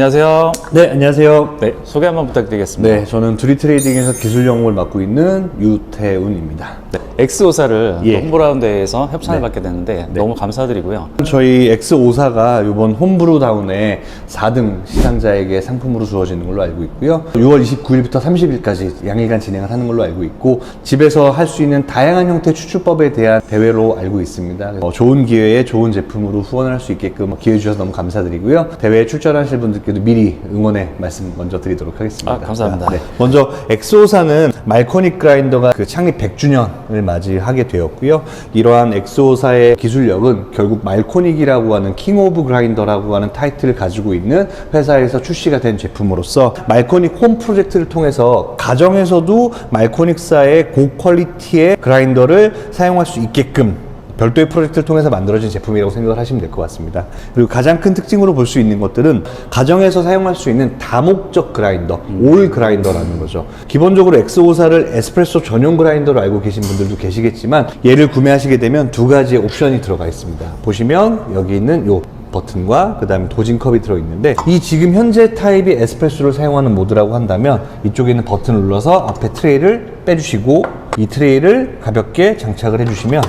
안녕하세요. 네, 안녕하세요. 네, 소개 한번 부탁드리겠습니다. 네, 저는 두리트레이딩에서 기술 영업을 맡고 있는 유태훈입니다. 네, X54를 예. 홈브라운드에서 협찬을 네. 받게 됐는데 너무 감사드리고요. 저희 X54가 이번 홈브루다운에 4등 시상자에게 상품으로 주어지는 걸로 알고 있고요. 6월 29일부터 30일까지 양일간 진행을 하는 걸로 알고 있고, 집에서 할 수 있는 다양한 형태 추출법에 대한 대회로 알고 있습니다. 좋은 기회에 좋은 제품으로 후원을 할 수 있게끔 기회 주셔서 너무 감사드리고요. 대회에 출전하실 분들께도 미리 응원의 말씀 먼저 드리도록 하겠습니다. 감사합니다. 네. 먼저 X54는 말코닉 그라인더가 그 창립 100주년을 맞이하게 되었고요. 이러한 X54의 기술력은 결국 말코닉이라고 하는 킹 오브 그라인더라고 하는 타이틀을 가지고 있는 회사에서 출시가 된 제품으로서 말코닉 홈 프로젝트를 통해서 가정에서도 말코닉사의 고퀄리티의 그라인더를 사용할 수 있게끔 별도의 프로젝트를 통해서 만들어진 제품이라고 생각을 하시면 될 것 같습니다. 그리고 가장 큰 특징으로 볼 수 있는 것들은 가정에서 사용할 수 있는 다목적 그라인더, 올 그라인더라는 거죠. 기본적으로 X54를 에스프레소 전용 그라인더로 알고 계신 분들도 계시겠지만, 얘를 구매하시게 되면 두 가지의 옵션이 들어가 있습니다. 보시면 여기 있는 요 버튼과 그 다음에 도징컵이 들어있는데, 이 지금 현재 타입이 에스프레소를 사용하는 모드라고 한다면 이쪽에 있는 버튼을 눌러서 앞에 트레이를 빼주시고 이 트레이를 가볍게 장착을 해주시면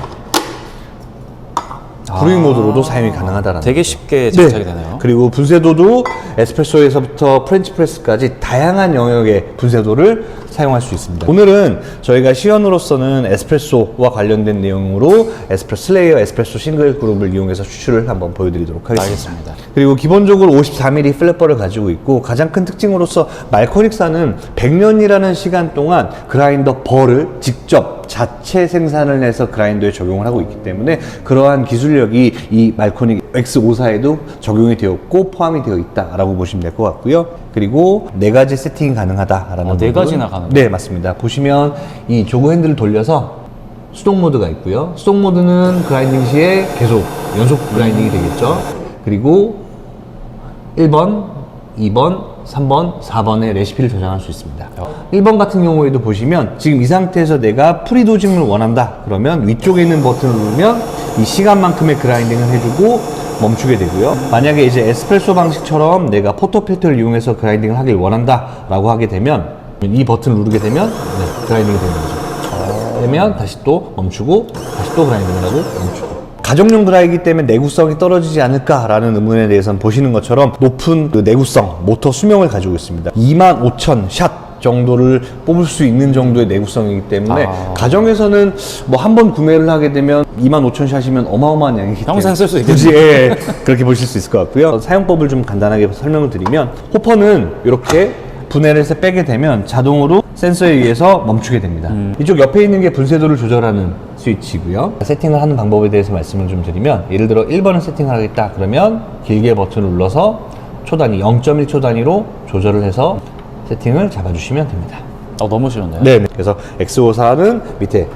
브루잉 모드로도 사용이 가능하다라는 되게 쉽게 장착이 되네요. 그리고 분쇄도도 에스프레소에서부터 프렌치 프레스까지 다양한 영역의 분쇄도를 사용할 수 있습니다. 오늘은 저희가 시연으로서는 에스프레소와 관련된 내용으로 에스프레소 슬레이어 에스프레소 싱글 그룹을 이용해서 추출을 한번 보여드리도록 하겠습니다. 알겠습니다. 그리고 기본적으로 54mm 플랫버를 가지고 있고, 가장 큰 특징으로서 말코닉사는 100년이라는 시간 동안 그라인더 벌을 직접 자체 생산을 해서 그라인더에 적용을 하고 있기 때문에 그러한 기술력이 이 말코닉 X54에도 적용이 되었고 포함이 되어 있다라고 보시면 될 것 같고요. 그리고 4가지 세팅이 가능하다라는 4가지나 가능해요? 네, 맞습니다. 보시면 이 조그 핸들을 돌려서 수동 모드가 있고요. 수동 모드는 그라인딩 시에 계속 연속 그라인딩이 되겠죠. 그리고 1번, 2번, 3번, 4번의 레시피를 저장할 수 있습니다. 1번 같은 경우에도 보시면 지금 이 상태에서 내가 프리도징을 원한다 그러면 위쪽에 있는 버튼을 누르면 이 시간만큼의 그라인딩을 해주고 멈추게 되고요. 만약에 이제 에스프레소 방식처럼 내가 포토필터를 이용해서 그라인딩을 하길 원한다 라고 하게 되면 이 버튼을 누르게 되면 그라인딩이 되는 거죠. 되면 다시 또 멈추고 다시 또 그라인딩을 하고 멈추고. 가정용 그라이기 때문에 내구성이 떨어지지 않을까라는 의문에 대해서는 보시는 것처럼 높은 그 내구성, 모터 수명을 가지고 있습니다. 25,000 샷 정도를 뽑을 수 있는 정도의 내구성이기 때문에 가정에서는 뭐 한 번 구매를 하게 되면 25,000 샷이면 어마어마한 양이기 때문에 평생 쓸 수 있겠네요. 굳이 그렇게 보실 수 있을 것 같고요. 사용법을 좀 간단하게 설명을 드리면, 호퍼는 이렇게 분해를 해서 빼게 되면 자동으로 센서에 의해서 멈추게 됩니다. 이쪽 옆에 있는 게 분쇄도를 조절하는 스위치고요. 세팅을 하는 방법에 대해서 말씀을 좀 드리면, 예를 들어 1번을 세팅을 하겠다 그러면 길게 버튼을 눌러서 초 단위 0.1초 단위로 조절을 해서 세팅을 잡아주시면 됩니다. 너무 쉬웠네요. 네, 그래서 X54는 밑에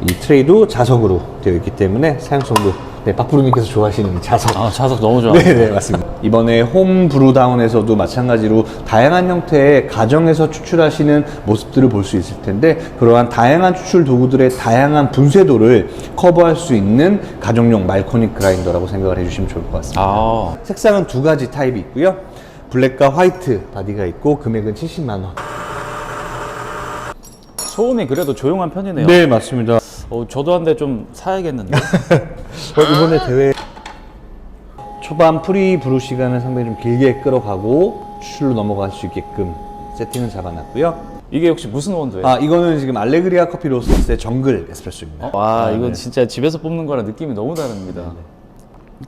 이 트레이도 자석으로 되어 있기 때문에 사용성도, 박부르님께서 좋아하시는 자석. 자석 너무 좋아요. 네, 맞습니다. 이번에 홈 브루다운에서도 마찬가지로 다양한 형태의 가정에서 추출하시는 모습들을 볼 수 있을 텐데, 그러한 다양한 추출 도구들의 다양한 분쇄도를 커버할 수 있는 가정용 말코닉 그라인더라고 생각을 해주시면 좋을 것 같습니다. 색상은 2가지 타입이 있고요. 블랙과 화이트 바디가 있고 금액은 70만 원. 소음이 그래도 조용한 편이네요. 네, 맞습니다. 저도 한 대 좀 사야겠는데. 이번에 대회 초반 프리 브루 시간을 상당히 좀 길게 끌어가고 추출로 넘어갈 수 있게끔 세팅을 잡아놨고요. 이게 혹시 무슨 원두예요? 이거는 지금 알레그리아 커피 로스터스의 정글 에스프레소입니다. 와, 이건 진짜 집에서 뽑는 거랑 느낌이 너무 다릅니다.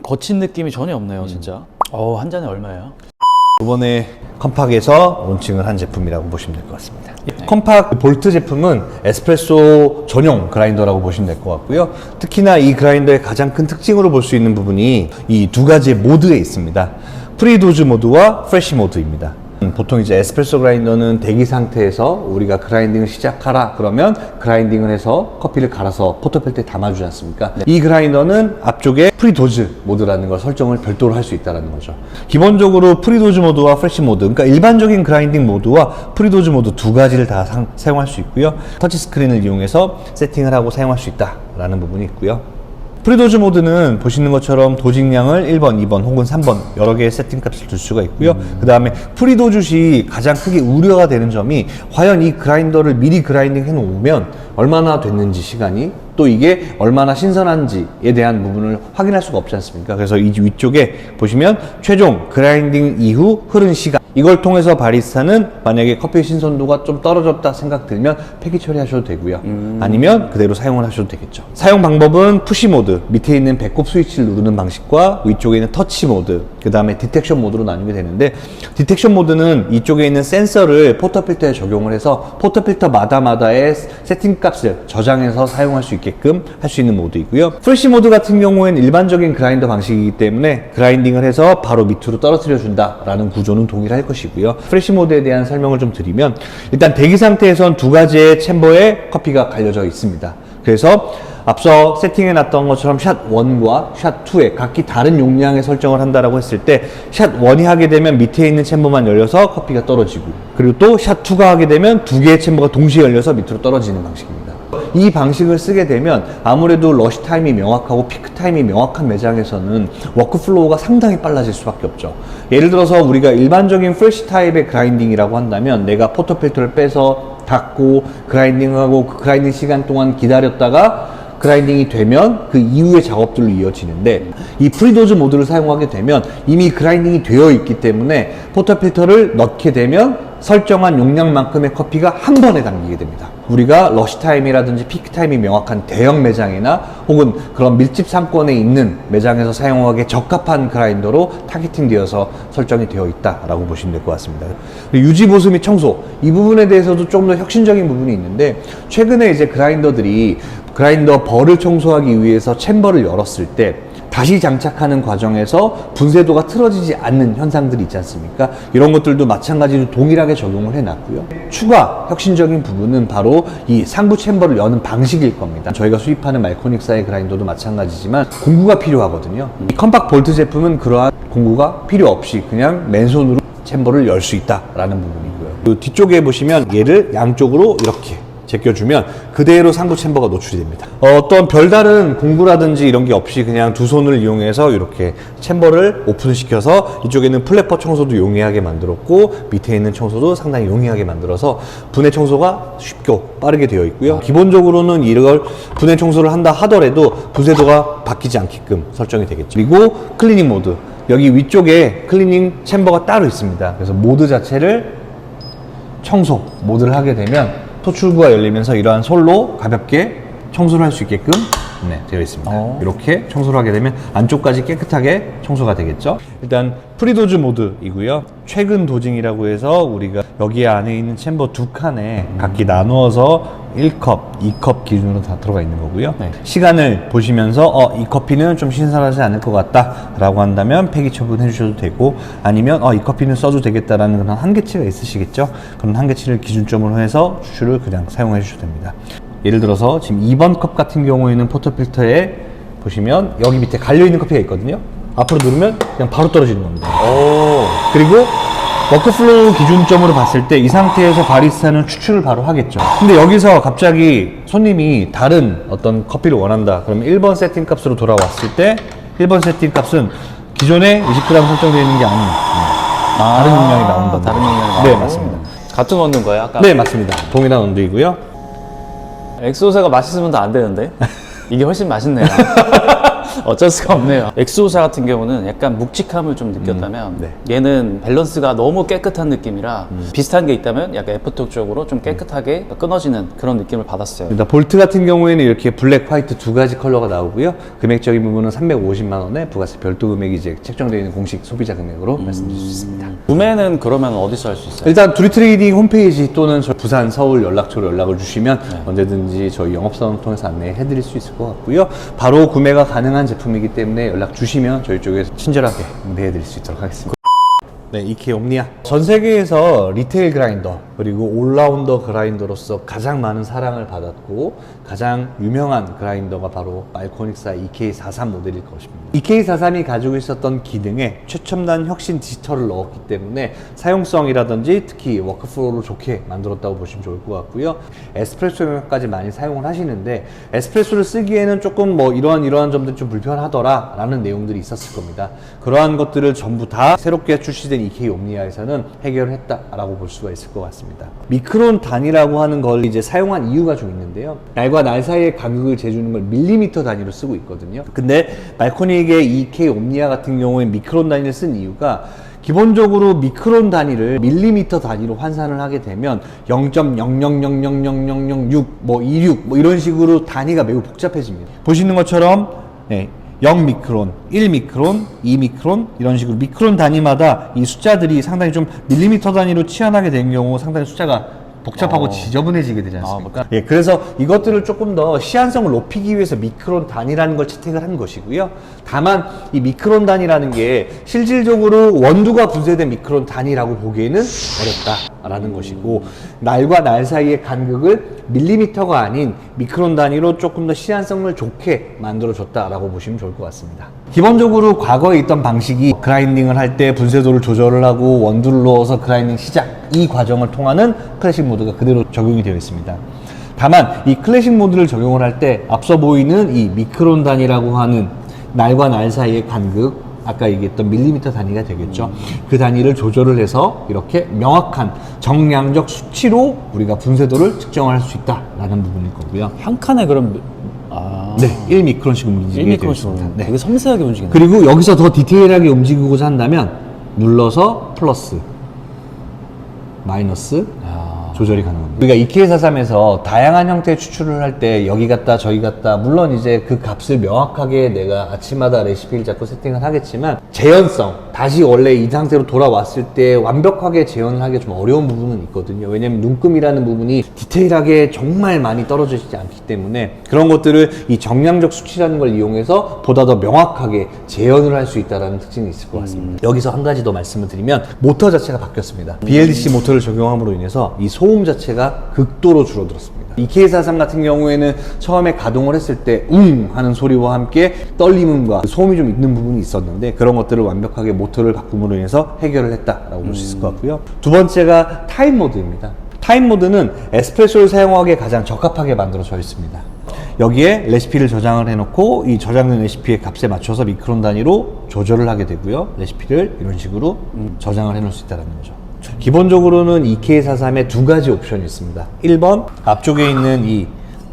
거친 느낌이 전혀 없네요, 진짜. 한 잔에 얼마예요? 이번에 컴팍에서 론칭을 한 제품이라고 보시면 될 것 같습니다. 컴팍 볼트 제품은 에스프레소 전용 그라인더라고 보시면 될 것 같고요. 특히나 이 그라인더의 가장 큰 특징으로 볼 수 있는 부분이 이 2가지의 모드에 있습니다. 프리도즈 모드와 프레시 모드입니다. 보통 이제 에스프레소 그라인더는 대기 상태에서 우리가 그라인딩을 시작하라 그러면 그라인딩을 해서 커피를 갈아서 포토필터에 담아주지 않습니까? 이 그라인더는 앞쪽에 프리도즈 모드라는 걸 설정을 별도로 할 수 있다는 거죠. 기본적으로 프리도즈 모드와 프레시 모드, 그러니까 일반적인 그라인딩 모드와 프리도즈 모드 2가지를 다 사용할 수 있고요. 터치 스크린을 이용해서 세팅을 하고 사용할 수 있다라는 부분이 있고요. 프리도즈 모드는 보시는 것처럼 도직량을 1번, 2번 혹은 3번 여러 개의 세팅 값을 둘 수가 있고요. 그 다음에 프리도즈 시 가장 크게 우려가 되는 점이 과연 이 그라인더를 미리 그라인딩 해 놓으면 얼마나 됐는지 시간이 또 이게 얼마나 신선한지에 대한 부분을 확인할 수가 없지 않습니까? 그래서 이 위쪽에 보시면 최종 그라인딩 이후 흐른 시간 이걸 통해서 바리스타는 만약에 커피의 신선도가 좀 떨어졌다 생각 들면 폐기 처리하셔도 되고요. 아니면 그대로 사용을 하셔도 되겠죠. 사용 방법은 푸시 모드, 밑에 있는 배꼽 스위치를 누르는 방식과 위쪽에 있는 터치 모드, 그 다음에 디텍션 모드로 나뉘게 되는데 디텍션 모드는 이쪽에 있는 센서를 포터필터에 적용을 해서 포터필터마다의 세팅 값을 저장해서 사용할 수 있게끔 할 수 있는 모드이고요. 프레시 모드 같은 경우에는 일반적인 그라인더 방식이기 때문에 그라인딩을 해서 바로 밑으로 떨어뜨려 준다라는 구조는 동일할 것이고요. 프레시 모드에 대한 설명을 좀 드리면 일단 대기 상태에선 두 가지의 챔버에 커피가 갈려져 있습니다. 그래서 앞서 세팅해 놨던 것처럼 샷 1과 샷 2에 각기 다른 용량의 설정을 한다라고 했을 때 샷 1이 하게 되면 밑에 있는 챔버만 열려서 커피가 떨어지고 그리고 또 샷 2가 하게 되면 두 개의 챔버가 동시에 열려서 밑으로 떨어지는 방식입니다. 이 방식을 쓰게 되면 아무래도 러시 타임이 명확하고 피크 타임이 명확한 매장에서는 워크플로우가 상당히 빨라질 수밖에 없죠. 예를 들어서 우리가 일반적인 프레시 타입의 그라인딩이라고 한다면 내가 포터필터를 빼서 닫고 그라인딩하고 그 그라인딩 시간 동안 기다렸다가 그라인딩이 되면 그 이후의 작업들로 이어지는데 이 프리도즈 모드를 사용하게 되면 이미 그라인딩이 되어 있기 때문에 포터필터를 넣게 되면 설정한 용량만큼의 커피가 한 번에 담기게 됩니다. 우리가 러시타임이라든지 피크타임이 명확한 대형 매장이나 혹은 그런 밀집 상권에 있는 매장에서 사용하기에 적합한 그라인더로 타겟팅 되어서 설정이 되어 있다라고 보시면 될 것 같습니다. 유지 보수 및 청소 이 부분에 대해서도 좀 더 혁신적인 부분이 있는데 최근에 이제 그라인더들이 그라인더 벌을 청소하기 위해서 챔버를 열었을 때 다시 장착하는 과정에서 분쇄도가 틀어지지 않는 현상들이 있지 않습니까? 이런 것들도 마찬가지로 동일하게 적용을 해놨고요. 추가 혁신적인 부분은 바로 이 상부 챔버를 여는 방식일 겁니다. 저희가 수입하는 말코닉사의 그라인더도 마찬가지지만 공구가 필요하거든요. 이 컴팍 볼트 제품은 그러한 공구가 필요 없이 그냥 맨손으로 챔버를 열 수 있다라는 부분이고요. 그 뒤쪽에 보시면 얘를 양쪽으로 이렇게 제껴주면 그대로 상부 챔버가 노출이 됩니다. 어떤 별다른 공구라든지 이런 게 없이 그냥 두 손을 이용해서 이렇게 챔버를 오픈시켜서 이쪽에 있는 플래퍼 청소도 용이하게 만들었고 밑에 있는 청소도 상당히 용이하게 만들어서 분해 청소가 쉽고 빠르게 되어 있고요. 기본적으로는 이걸 분해 청소를 한다 하더라도 분쇄도가 바뀌지 않게끔 설정이 되겠죠. 그리고 클리닝 모드, 여기 위쪽에 클리닝 챔버가 따로 있습니다. 그래서 모드 자체를 청소 모드를 하게 되면 토출구가 열리면서 이러한 솔로 가볍게 청소를 할 수 있게끔 되어 있습니다. 이렇게 청소를 하게 되면 안쪽까지 깨끗하게 청소가 되겠죠. 일단 프리도즈 모드이고요. 최근 도징이라고 해서 우리가 여기 안에 있는 챔버 두 칸에 각기 나누어서 1컵, 2컵 기준으로 다 들어가 있는 거고요. 시간을 보시면서 이 커피는 좀 신선하지 않을 것 같다 라고 한다면 폐기 처분해 주셔도 되고 아니면 이 커피는 써도 되겠다라는 그런 한계치가 있으시겠죠. 그런 한계치를 기준점으로 해서 추출을 그냥 사용해 주셔도 됩니다. 예를 들어서 지금 2번 컵 같은 경우에는 포터필터에 보시면 여기 밑에 갈려있는 커피가 있거든요. 앞으로 누르면 그냥 바로 떨어지는 겁니다. 그리고 워크플로우 기준점으로 봤을 때 이 상태에서 바리스타는 추출을 바로 하겠죠. 근데 여기서 갑자기 손님이 다른 어떤 커피를 원한다. 그러면 1번 세팅 값으로 돌아왔을 때 1번 세팅 값은 기존에 20g 설정되어 있는 게 아닌 다른 용량이 나온다. 다른 용량이 나오고. 네, 맞습니다. 같은 원두인 거예요? 아까? 네, 맞습니다. 동일한 원두이고요. 엑소사가 맛있으면 다 안 되는데 이게 훨씬 맛있네요. 어쩔 수가 없네요. 엑소사 같은 경우는 약간 묵직함을 좀 느꼈다면 얘는 밸런스가 너무 깨끗한 느낌이라 비슷한 게 있다면 약간 애프터 쪽으로 좀 깨끗하게 끊어지는 그런 느낌을 받았어요. 볼트 같은 경우에는 이렇게 블랙, 화이트 두 가지 컬러가 나오고요. 금액적인 부분은 350만 원에 부가세 별도 금액이 이제 책정되어 있는 공식 소비자 금액으로 말씀드릴 수 있습니다. 구매는 그러면 어디서 할 수 있어요? 일단 두리트레이딩 홈페이지 또는 부산, 서울 연락처로 연락을 주시면 언제든지 저희 영업사원 통해서 안내해 드릴 수 있을 것 같고요. 바로 구매가 가능한 제품이기 때문에 연락 주시면 저희 쪽에서 친절하게 응대해 드릴 수 있도록 하겠습니다. 네, EK 옴니아. 전 세계에서 리테일 그라인더 그리고 올라운더 그라인더로서 가장 많은 사랑을 받았고 가장 유명한 그라인더가 바로 말코닉스의 EK43 모델일 것입니다. EK43이 가지고 있었던 기능에 최첨단 혁신 디지털을 넣었기 때문에 사용성이라든지 특히 워크플로우를 좋게 만들었다고 보시면 좋을 것 같고요. 에스프레소 용량까지 많이 사용을 하시는데 에스프레소를 쓰기에는 조금 뭐 이러한 점들이 좀 불편하더라 라는 내용들이 있었을 겁니다. 그러한 것들을 전부 다 새롭게 출시된 EK 옴니아에서는 해결을 했다라고 볼 수가 있을 것 같습니다. 미크론 단위라고 하는 걸 이제 사용한 이유가 좀 있는데요. 날과 날 사이의 간극을 재주는 걸 밀리미터 단위로 쓰고 있거든요. 근데 말코닉의 EK 옴니아 같은 경우에 미크론 단위를 쓴 이유가 기본적으로 미크론 단위를 밀리미터 단위로 환산을 하게 되면 0.000000006 뭐 26 뭐 이런 식으로 단위가 매우 복잡해집니다. 보시는 것처럼 0미크론, 1미크론, 2미크론 이런 식으로 미크론 단위마다 이 숫자들이 상당히 좀 밀리미터 단위로 치환하게 된 경우 상당히 숫자가 복잡하고 지저분해지게 되지 않습니까? 예, 그래서 이것들을 조금 더 시한성을 높이기 위해서 미크론 단위라는 걸 채택을 한 것이고요. 다만 이 미크론 단위라는 게 실질적으로 원두가 분쇄된 미크론 단위라고 보기에는 어렵다라는 것이고 날과 날 사이의 간극을 밀리미터가 아닌 미크론 단위로 조금 더 시한성을 좋게 만들어줬다라고 보시면 좋을 것 같습니다. 기본적으로 과거에 있던 방식이 그라인딩을 할 때 분쇄도를 조절을 하고 원두를 넣어서 그라인딩 시작 이 과정을 통하는 클래식 모드가 그대로 적용이 되어 있습니다. 다만 이 클래식 모드를 적용을 할 때 앞서 보이는 이 미크론 단위라고 하는 날과 날 사이의 간극 아까 얘기했던 밀리미터 단위가 되겠죠. 그 단위를 조절을 해서 이렇게 명확한 정량적 수치로 우리가 분쇄도를 측정을 할 수 있다라는 부분일 거고요. 한 칸에 그럼 네, 1미크론씩 움직이게 되어 1미크론씩 있습니다. 네. 되게 섬세하게 움직이네. 그리고 여기서 더 디테일하게 움직이고자 한다면 눌러서 플러스, 마이너스 조절이 가능합니다. 우리가 EK43에서 다양한 형태의 추출을 할 때 여기 갔다 저기 갔다 물론 이제 그 값을 명확하게 내가 아침마다 레시피를 잡고 세팅을 하겠지만 재현성 다시 원래 이 상태로 돌아왔을 때 완벽하게 재현을 하기 좀 어려운 부분은 있거든요. 왜냐면 눈금이라는 부분이 디테일하게 정말 많이 떨어져 있지 않기 때문에 그런 것들을 이 정량적 수치라는 걸 이용해서 보다 더 명확하게 재현을 할 수 있다는 특징이 있을 것 같습니다. 여기서 한 가지 더 말씀을 드리면 모터 자체가 바뀌었습니다. BLDC 모터를 적용함으로 인해서 이 소음 자체가 극도로 줄어들었습니다. EK43 같은 경우에는 처음에 가동을 했을 때 하는 소리와 함께 떨림음과 소음이 좀 있는 부분이 있었는데 그런 것들을 완벽하게 모터를 바꿈으로 인해서 해결을 했다라고 볼 수 있을 것 같고요. 두 번째가 타임 모드입니다. 타임 모드는 에스프레소를 사용하기에 가장 적합하게 만들어져 있습니다. 여기에 레시피를 저장을 해놓고 이 저장된 레시피의 값에 맞춰서 미크론 단위로 조절을 하게 되고요. 레시피를 이런 식으로 저장을 해놓을 수 있다는 거죠. 기본적으로는 EK43에 두 가지 옵션이 있습니다. 1번 앞쪽에 있는 이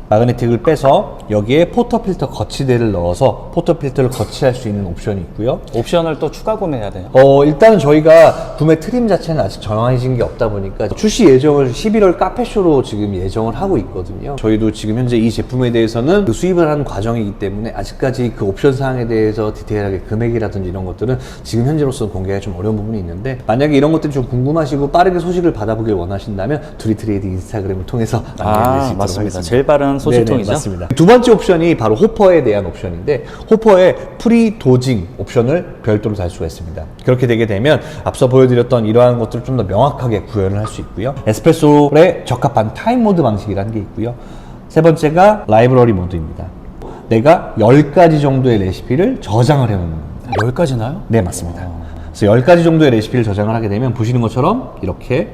마그네틱을 빼서 여기에 포터필터 거치대를 넣어서 포터필터를 거치할 수 있는 옵션이 있고요. 옵션을 또 추가 구매해야 돼요? 일단은 저희가 구매 트림 자체는 아직 정해진 게 없다 보니까 출시 예정을 11월 카페쇼로 지금 예정을 하고 있거든요. 저희도 지금 현재 이 제품에 대해서는 그 수입을 하는 과정이기 때문에 아직까지 그 옵션 사항에 대해서 디테일하게 금액이라든지 이런 것들은 지금 현재로서는 공개가 좀 어려운 부분이 있는데 만약에 이런 것들이 좀 궁금하시고 빠르게 소식을 받아보길 원하신다면 두리트레이드 인스타그램을 통해서 남겨주실 수 있도록 맞습니다. 하겠습니다. 제일 빠른 소식통이죠? 네네, 맞습니다. 두 번째 옵션이 바로 호퍼에 대한 옵션인데 호퍼에 프리 도징 옵션을 별도로 달 수가 있습니다. 그렇게 되게 되면 앞서 보여드렸던 이러한 것들을 좀 더 명확하게 구현을 할 수 있고요. 에스프레소에 적합한 타임 모드 방식이라는 게 있고요. 세 번째가 라이브러리 모드입니다. 내가 10가지 정도의 레시피를 저장을 해놓는 겁니다. 10가지나요? 네, 맞습니다. 그래서 10가지 정도의 레시피를 저장을 하게 되면 보시는 것처럼 이렇게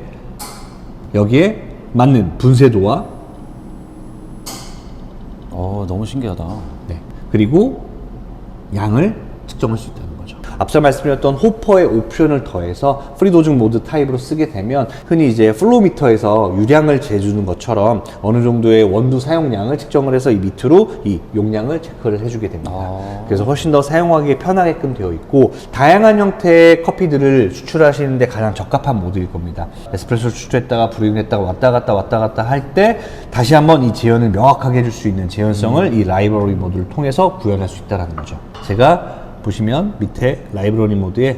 여기에 맞는 분쇄도와 너무 신기하다. 네. 그리고 양을 측정할 수 있다는 거죠. 앞서 말씀드렸던 호퍼의 옵션을 더해서 프리도징 모드 타입으로 쓰게 되면 흔히 이제 플로우미터에서 유량을 재주는 것처럼 어느 정도의 원두 사용량을 측정을 해서 이 밑으로 이 용량을 체크를 해주게 됩니다. 그래서 훨씬 더 사용하기 편하게끔 되어 있고 다양한 형태의 커피들을 추출하시는데 가장 적합한 모드일 겁니다. 에스프레소를 추출했다가 브루잉했다가 왔다 갔다 할 때 다시 한번 이 재현을 명확하게 해줄 수 있는 재현성을 이 라이브러리 모드를 통해서 구현할 수 있다는 거죠. 제가 보시면 밑에 라이브러리 모드에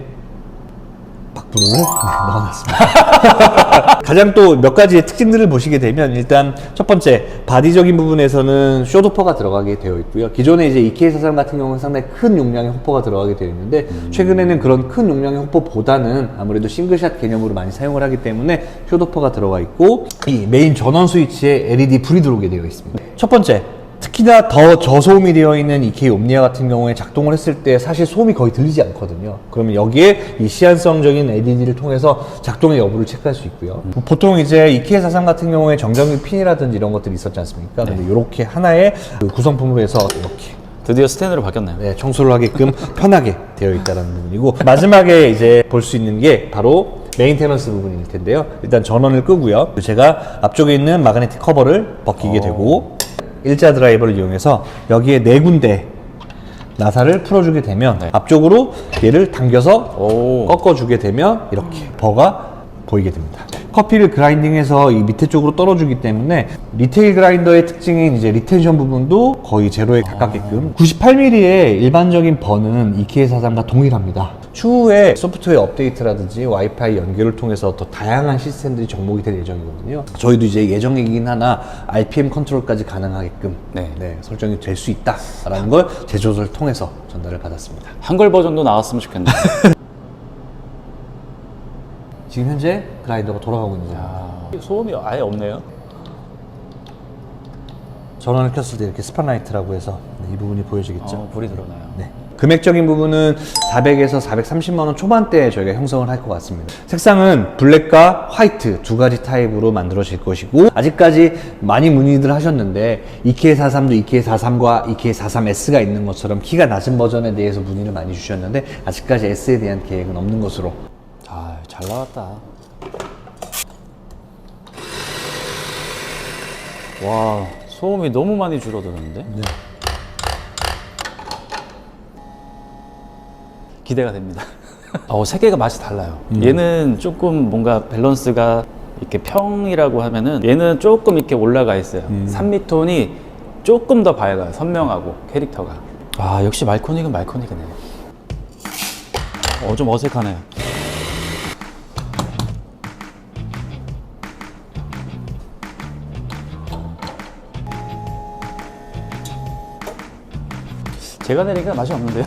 박부를 넣어놨습니다. 가장 또 몇 가지의 특징들을 보시게 되면 일단 첫 번째 바디적인 부분에서는 숏호퍼가 들어가게 되어 있고요. 기존에 이제 EK43 같은 경우는 상당히 큰 용량의 호퍼가 들어가게 되어 있는데 최근에는 그런 큰 용량의 호퍼보다는 아무래도 싱글샷 개념으로 많이 사용을 하기 때문에 숏호퍼가 들어가 있고 이 메인 전원 스위치에 LED 불이 들어오게 되어 있습니다. 첫 번째, 특히나 더 저소음이 되어 있는 EK 옴니아 같은 경우에 작동을 했을 때 사실 소음이 거의 들리지 않거든요. 그러면 여기에 이 시한성적인 LED를 통해서 작동의 여부를 체크할 수 있고요. 보통 이제 EK43 같은 경우에 정전기 핀이라든지 이런 것들이 있었지 않습니까? 근데 이렇게 하나의 그 구성품으로 해서 이렇게 드디어 스탠으로 바뀌었나요? 네, 청소를 하게끔 편하게 되어 있다는 부분이고, 마지막에 이제 볼 수 있는 게 바로 메인테너스 부분일 텐데요. 일단 전원을 끄고요. 제가 앞쪽에 있는 마그네틱 커버를 벗기게 되고 일자 드라이버를 이용해서 여기에 4군데 나사를 풀어주게 되면 앞쪽으로 얘를 당겨서 꺾어주게 되면 이렇게 버가 보이게 됩니다. 커피를 그라인딩해서 이 밑에 쪽으로 떨어주기 때문에 리테일 그라인더의 특징인 이제 리텐션 부분도 거의 제로에 가깝게끔 98mm의 일반적인 버는 EK43과 동일합니다. 추후에 소프트웨어 업데이트라든지 와이파이 연결을 통해서 더 다양한 시스템들이 접목이 될 예정이거든요. 저희도 이제 예정이긴 하나 RPM 컨트롤까지 가능하게끔 설정이 될 수 있다라는 걸 제조사를 통해서 전달을 받았습니다. 한글 버전도 나왔으면 좋겠네요. 지금 현재 그라인더가 돌아가고 있는 거예요. 소음이 아예 없네요. 전원을 켰을 때 이렇게 스팟라이트라고 해서 이 부분이 보여지겠죠. 불이 들어오나요? 네. 금액적인 부분은 400에서 430만 원 초반대에 저희가 형성을 할 것 같습니다. 색상은 블랙과 화이트 두 가지 타입으로 만들어질 것이고, 아직까지 많이 문의들 하셨는데 EK43도 EK43과 EK43S가 있는 것처럼 키가 낮은 버전에 대해서 문의를 많이 주셨는데 아직까지 S에 대한 계획은 없는 것으로. 잘 나왔다. 와, 소음이 너무 많이 줄어드는데? 네. 기대가 됩니다. 세 개가 맛이 달라요. 얘는 조금 뭔가 밸런스가 이렇게 평이라고 하면은 얘는 조금 이렇게 올라가 있어요. 3미톤이 조금 더 밝아요. 선명하고 캐릭터가. 역시 말코닉은 말코닉이네. 좀 어색하네요. 제가 내리니까 맛이 없는데요.